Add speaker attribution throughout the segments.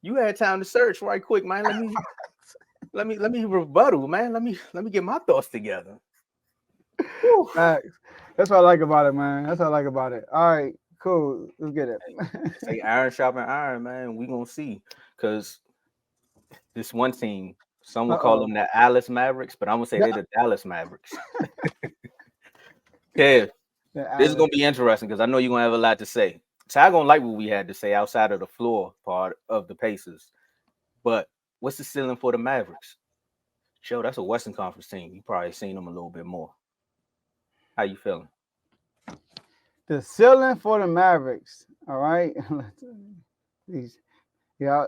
Speaker 1: You had time to search right quick, man. Let me rebuttal, man. Let me get my thoughts together. Whew.
Speaker 2: Facts. That's what I like about it, man. That's what I like about it. All right, cool. Let's get it.
Speaker 1: Say iron sharpen iron, man. We gonna see. Cause this one team, some would call
Speaker 2: Uh-oh.
Speaker 1: them the Alice Mavericks, but I'm gonna say
Speaker 2: The,
Speaker 1: they're the Dallas Mavericks. Kev,
Speaker 2: the
Speaker 1: this is
Speaker 2: Alice.
Speaker 1: gonna be interesting because I know you're gonna have a lot to say. So I gonna like what we had to say outside of the floor part of the Pacers. But what's the ceiling for the Mavericks? Joe, that's a Western Conference team. You probably seen them a little bit more. How you feeling?
Speaker 2: The ceiling for the Mavericks. All right. These, yeah,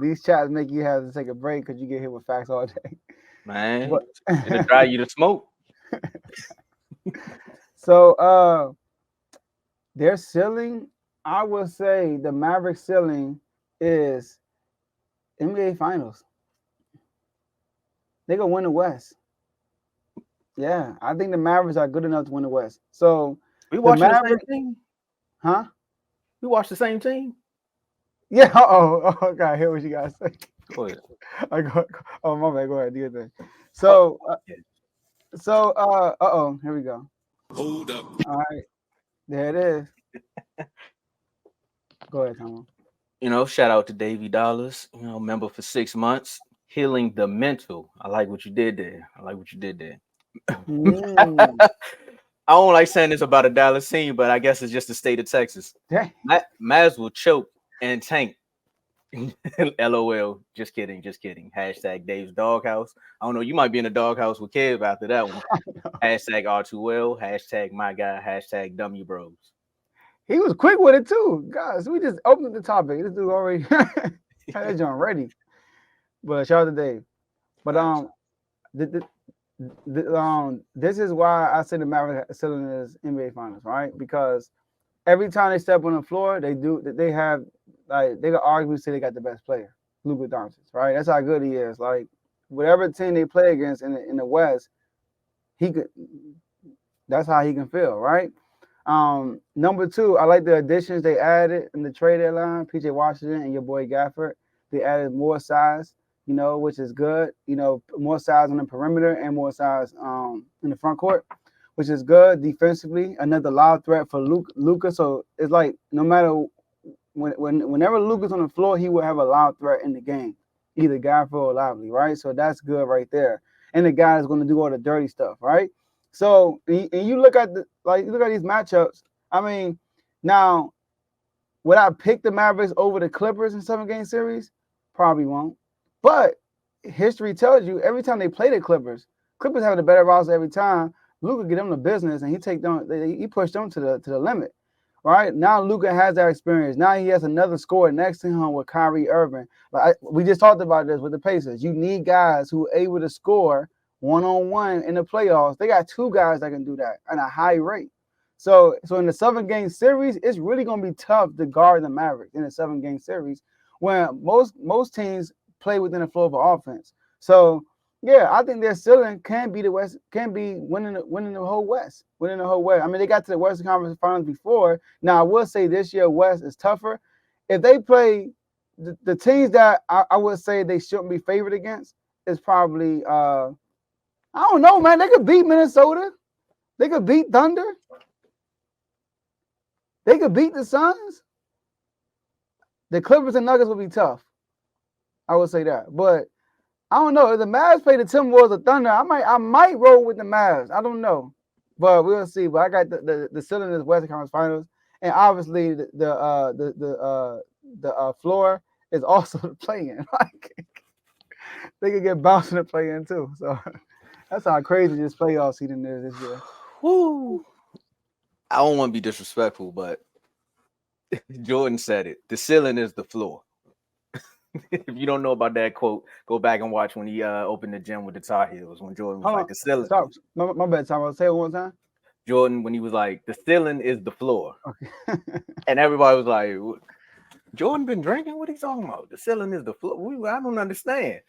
Speaker 2: these chats make you have to take a break because you get hit with facts all day.
Speaker 1: Man,
Speaker 2: But
Speaker 1: it'll dry you to smoke.
Speaker 2: so their ceiling, I would say the Maverick ceiling is NBA Finals. They gonna win the West. Yeah, I think the Mavericks are good enough to win the West. So
Speaker 1: We
Speaker 2: the
Speaker 1: watching the same
Speaker 2: Maverick,
Speaker 1: team?
Speaker 2: huh?
Speaker 1: We watch the same team?
Speaker 2: Yeah. Oh, okay. I hear what you guys say.
Speaker 1: Go ahead.
Speaker 2: I go. Oh, my bad. Go ahead. Do your thing.
Speaker 1: Oh,
Speaker 2: So,
Speaker 1: yeah.
Speaker 2: Here we go.
Speaker 3: Hold up.
Speaker 2: All right, there it is. Go ahead, Tomo.
Speaker 1: Shout out to Davy Dollars, member for 6 months. Healing the mental. I like what you did there. I like what you did there.
Speaker 2: Mm.
Speaker 1: I don't like saying this about a Dallas team, but I guess it's just the state of Texas.
Speaker 2: Dang.
Speaker 1: Maz will choke and tank. LOL. Just kidding. Just kidding. Hashtag Dave's doghouse. I don't know. You might be in the doghouse with Kev after that one. Hashtag R2L. Hashtag my guy. Hashtag dummy bros.
Speaker 2: He was quick with it too, guys. We just opened the topic. This dude already had that joint ready. But shout out to Dave. But
Speaker 1: Facts.
Speaker 2: this is why I say the Mavericks ceiling is NBA Finals, right? Because every time they step on the floor, they have like they could arguably say they got the best player, Luka Doncic, right? That's how good he is. Like whatever team they play against in the West, he could. That's how he can feel, right? Number two, I like the additions they added in the trade deadline. PJ Washington and your boy Gafford. They added more size, which is good. More size on the perimeter and more size in the front court, which is good defensively. Another loud threat for Luka. So it's like no matter whenever Luka's on the floor, he will have a loud threat in the game, either Gafford or Lively, right? So that's good right there. And the guy is going to do all the dirty stuff, right? So and you look at you look at these matchups. I mean, now would I pick the Mavericks over the Clippers in 7-game series? Probably won't. But history tells you every time they play the Clippers have the better roster every time. Luka get them the business and he pushed them to the limit. Right now, Luka has that experience. Now he has another scorer next to him with Kyrie Irving. We just talked about this with the Pacers. You need guys who are able to score one-on-one in the playoffs. They got two guys that can do that at a high rate. So in the 7-game series, it's really going to be tough to guard the Mavericks in a 7-game series when most teams play within the flow of offense. So yeah, I think their ceiling can be the West, can be winning the whole West, winning the whole West. I mean, they got to the Western Conference Finals before. Now I will say this year West is tougher. If they play the teams that I would say they shouldn't be favored against is probably I don't know, man. They could beat Minnesota. They could beat Thunder. They could beat the Suns. The Clippers and Nuggets will be tough. I would say that. But I don't know. If the Mavs play the Timberwolves or Thunder, I might roll with the Mavs. I don't know. But we'll see. But I got the ceiling is Western Conference Finals. And obviously the floor is also the play-in. Like they could get bounced in the play-in too. So that's how crazy this playoff season is this year.
Speaker 1: Whoo. I don't want to be disrespectful, but Jordan said it. The ceiling is the floor. If you don't know about that quote, go back and watch when he opened the gym with the Tar Heels when Jordan was
Speaker 2: Hold
Speaker 1: like
Speaker 2: on.
Speaker 1: the ceiling.
Speaker 2: Stop. My bad, Tom. I'll say it one time.
Speaker 1: Jordan when he was like the ceiling is the floor,
Speaker 2: Okay.
Speaker 1: and everybody was like, "Jordan been drinking? What he talking about? The ceiling is the floor? I don't understand."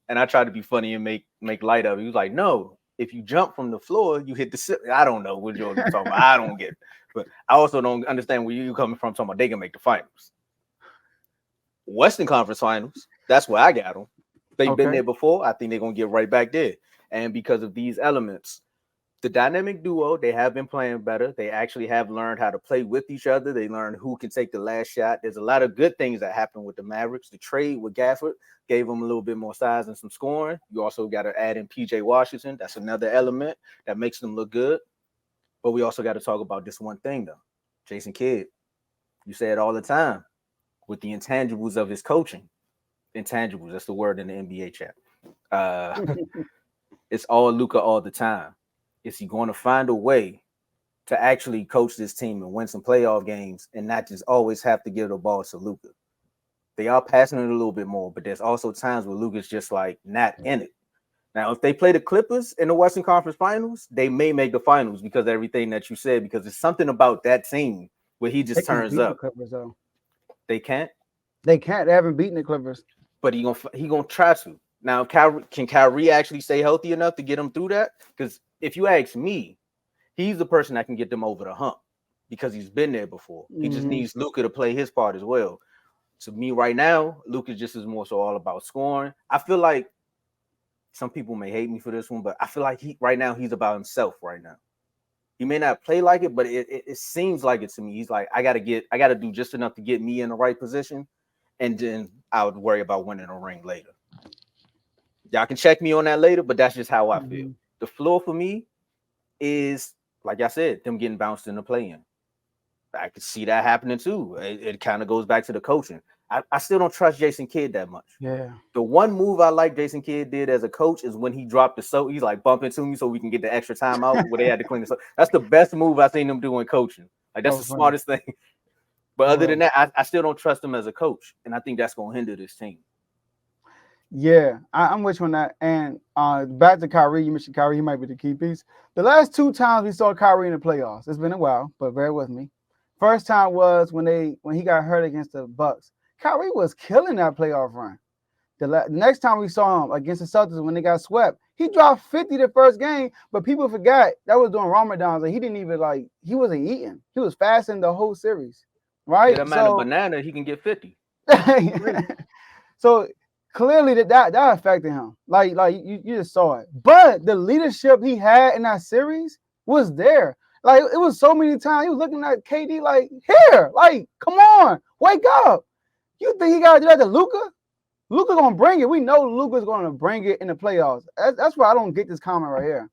Speaker 1: And I tried to be funny and make light of it. He was like, "No, if you jump from the floor, you hit the ceiling." I don't know what Jordan was talking about. I don't get it. But I also don't understand where you coming from talking about they can make the finals. Western Conference Finals. That's where I got them. They've been
Speaker 2: Okay.
Speaker 1: there before. I think they're gonna get right back there. And because of these elements, the dynamic duo, they have been playing better. They actually have learned how to play with each other. They learned who can take the last shot. There's a lot of good things that happened with the Mavericks. The trade with Gafford gave them a little bit more size and some scoring. You also got to add in PJ Washington. That's another element that makes them look good. But we also got to talk about this one thing though. Jason Kidd, you say it all the time with the intangibles of his coaching. Intangibles, that's the word in the NBA chat. Uh, it's all Luca all the time. Is he going to find a way to actually coach this team and win some playoff games and not just always have to give the ball to Luca? They are passing it a little bit more, but there's also times where Luca's just like not in it. Now, if they play the Clippers in the Western Conference Finals, they may make the finals because of everything that you said, because it's something about that team where he
Speaker 2: They
Speaker 1: just
Speaker 2: can't
Speaker 1: turns
Speaker 2: beat the
Speaker 1: up.
Speaker 2: Clippers though.
Speaker 1: They can't,
Speaker 2: They can't. They haven't beaten the Clippers.
Speaker 1: but he gonna try to. Now, can Kyrie actually stay healthy enough to get him through that? Because if you ask me, he's the person that can get them over the hump because he's been there before. He just
Speaker 2: Mm-hmm.
Speaker 1: needs Luka to play his part as well. To me, right now, Luka just is more so all about scoring. I feel like some people may hate me for this one, but I feel like right now he's about himself right now. He may not play like it, but it seems like it to me. He's like, I gotta do just enough to get me in the right position, and then I would worry about winning a ring later. Y'all can check me on that later, but that's just how I feel.
Speaker 2: Mm-hmm.
Speaker 1: The floor for me is, like I said, them getting bounced in the play-in. I could see that happening too. It kind of goes back to the coaching. I still don't trust Jason Kidd that much.
Speaker 2: Yeah.
Speaker 1: The one move I like Jason Kidd did as a coach is when he dropped the soap. He's like, bump into me so we can get the extra time out where they had to clean this up. That's the best move I've seen them do in coaching. Like,
Speaker 2: That
Speaker 1: that's the
Speaker 2: was funny.
Speaker 1: smartest thing. But
Speaker 2: That
Speaker 1: other
Speaker 2: was.
Speaker 1: than that, I still don't trust him as a coach. And I think that's going to hinder this team.
Speaker 2: Yeah, I'm with you on that. And back to Kyrie, you mentioned Kyrie, he might be the key piece. The last two times we saw Kyrie in the playoffs, it's been a while, but bear with me. First time was when he got hurt against the Bucks. Kyrie was killing that playoff run. The next time we saw him against the Celtics when they got swept, he dropped 50 the first game, but people forgot that was during Ramadan. Like he didn't even he wasn't eating. He was fasting the whole series,
Speaker 1: Get
Speaker 2: right?
Speaker 1: a man a
Speaker 2: So
Speaker 1: banana, he can get 50.
Speaker 2: so clearly that affected him. Like you just saw it. But the leadership he had in that series was there. Like it was so many times he was looking at KD like, here, like, come on, wake up. You think he gotta do that to Luka? Luka gonna bring it. We know Luka's gonna bring it in the playoffs. That's why I don't get this comment right here.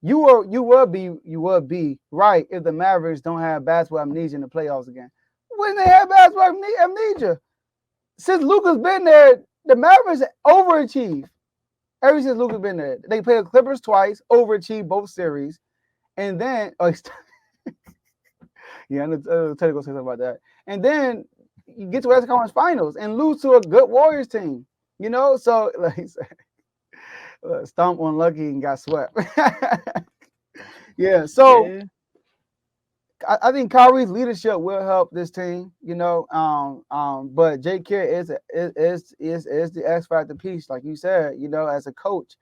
Speaker 2: You will be right if the Mavericks don't have basketball amnesia in the playoffs again. When they have basketball amnesia, since Luka's been there, the Mavericks overachieve. Ever since Luka's been there, they played the Clippers twice, overachieved both series, and then yeah, I'm gonna tell you go say something about that. And then you get to Western Conference Finals and lose to a good Warriors team. You know, so like he said, Stomp unlucky and got swept. Yeah, so
Speaker 1: Yeah.
Speaker 2: I think Kyrie's leadership will help this team, you know. But J. Kidd is the X factor piece, like you said, you know, as a coach.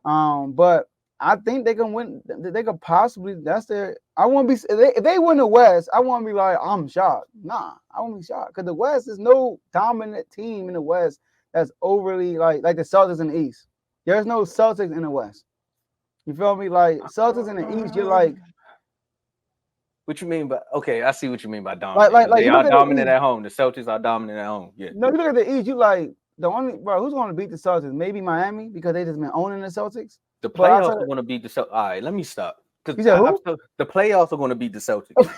Speaker 2: But I think they can win. They could possibly. That's their. I won't be if they win the West. I won't be like I'm shocked. Nah, I won't be shocked because the West is no dominant team in the West that's overly like the Celtics in the East. There's no Celtics in the West. You feel me? Like Celtics in the East, you're like.
Speaker 1: What you mean by, okay, I see what you mean by dominant, because
Speaker 2: Like
Speaker 1: they
Speaker 2: you
Speaker 1: are
Speaker 2: look at the
Speaker 1: dominant
Speaker 2: East.
Speaker 1: at home. The Celtics are dominant at home. Yeah.
Speaker 2: No, you look at the East. You like the only bro who's going to beat the Celtics? Maybe Miami because they just been owning the Celtics.
Speaker 1: The
Speaker 2: But
Speaker 1: playoffs
Speaker 2: outside,
Speaker 1: are going to beat the Celtics. All right, let me stop. Because
Speaker 2: you said
Speaker 1: I'm
Speaker 2: who?
Speaker 1: still, the playoffs are going to beat the Celtics.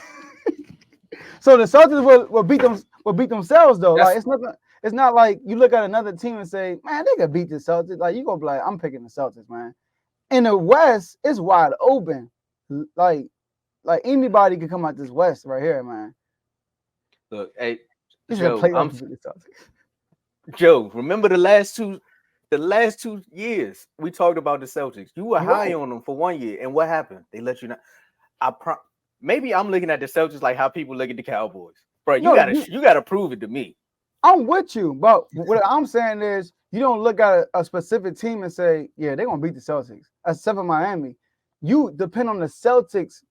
Speaker 2: So the Celtics will beat them. Will beat themselves though. Like
Speaker 1: That's
Speaker 2: it's not. It's not like you look at another team and say, man, they could beat the Celtics. Like you gonna be like, I'm picking the Celtics, man. In the West, it's wide open. Like anybody could come out this West right here, man.
Speaker 1: look, hey,
Speaker 2: This is a
Speaker 1: Joe.
Speaker 2: playoff to beat the Celtics.
Speaker 1: Joe. Remember the last two years we talked about the Celtics. You were
Speaker 2: You're
Speaker 1: high
Speaker 2: right.
Speaker 1: on them for 1 year, and what happened? They let you know. Maybe I'm looking at the Celtics like how people look at the Cowboys, bro. You
Speaker 2: No,
Speaker 1: gotta you gotta prove it to me.
Speaker 2: I'm with you, but what I'm saying is you don't look at a specific team and say, yeah, they're gonna beat the Celtics, except for Miami. You depend on the Celtics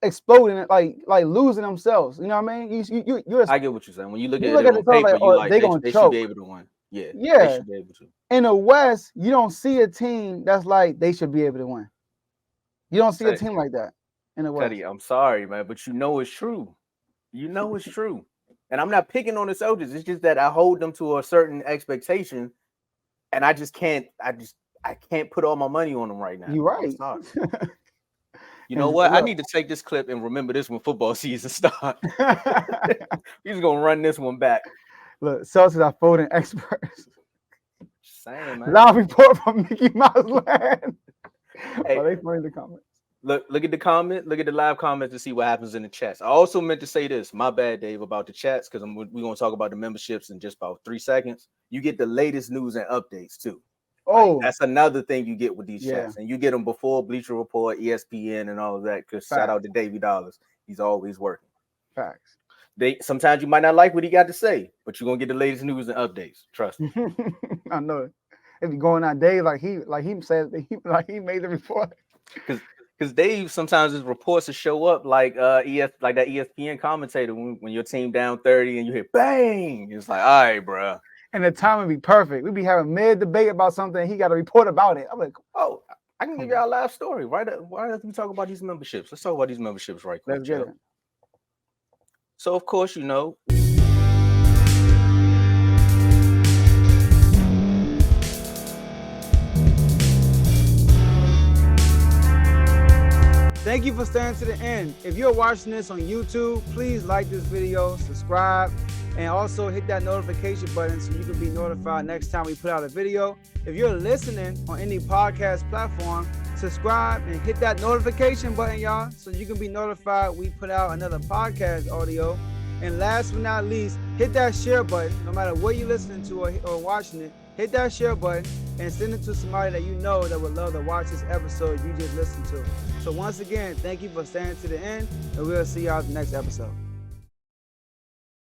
Speaker 2: exploding, like losing themselves. You know what I mean? You're
Speaker 1: I get what you're saying. When you look
Speaker 2: you
Speaker 1: at
Speaker 2: look
Speaker 1: it
Speaker 2: at the
Speaker 1: on
Speaker 2: top like,
Speaker 1: paper, you
Speaker 2: oh,
Speaker 1: like
Speaker 2: they gonna
Speaker 1: they should be
Speaker 2: choke.
Speaker 1: able to win. Yeah, they
Speaker 2: Yeah.
Speaker 1: should be able to.
Speaker 2: In the West, you don't see a team that's like they should be able to win. You don't see a team like that in the West.
Speaker 1: Cuddy, I'm sorry, man, but you know it's true. You know it's true. And I'm not picking on the Celtics. It's just that I hold them to a certain expectation, and I can't put all my money on them right now.
Speaker 2: You're right.
Speaker 1: I'm sorry. You know what? I need to take this clip and remember this when football season starts. He's gonna run this one back.
Speaker 2: Look, Celtics are folding experts.
Speaker 1: Saying, man.
Speaker 2: Live report from Mickey Mouse Land.
Speaker 1: Hey,
Speaker 2: they funny in the comments.
Speaker 1: Look at the comment. Look at the live comments to see what happens in the chats. I also meant to say this. My bad, Dave, about the chats, because we're going to talk about the memberships in just about 3 seconds. You get the latest news and updates, too.
Speaker 2: Oh.
Speaker 1: That's another thing you get with these chats. And you get them before Bleacher Report, ESPN, and all of that, because shout out to Davey Dollars. He's always working.
Speaker 2: Facts.
Speaker 1: Sometimes you might not like what he got to say, but you're going to get the latest news and updates. Trust me.
Speaker 2: I know it. If you're going on Dave, like he said, he made the report.
Speaker 1: Because Dave, sometimes his reports will show up like that ESPN commentator when your team down 30 and you hear bang. It's like, all right, bro.
Speaker 2: And the time would be perfect. We'd be having mid-debate about something. He got to report about it. I'm like,
Speaker 1: oh, I can give y'all a live story. Why don't we talk about these memberships? Let's talk about these memberships right quick.
Speaker 2: Let's get it.
Speaker 1: So, of course, you know.
Speaker 2: Thank you for staying to the end. If you're watching this on YouTube, please like this video, subscribe, and also hit that notification button so you can be notified next time we put out a video. If you're listening on any podcast platform, subscribe and hit that notification button, y'all, so you can be notified we put out another podcast audio. And last but not least, hit that share button. No matter what you're listening to or watching it, hit that share button and send it to somebody that you know that would love to watch this episode you just listened to. So once again, thank you for staying to the end, and we'll see y'all at the next episode.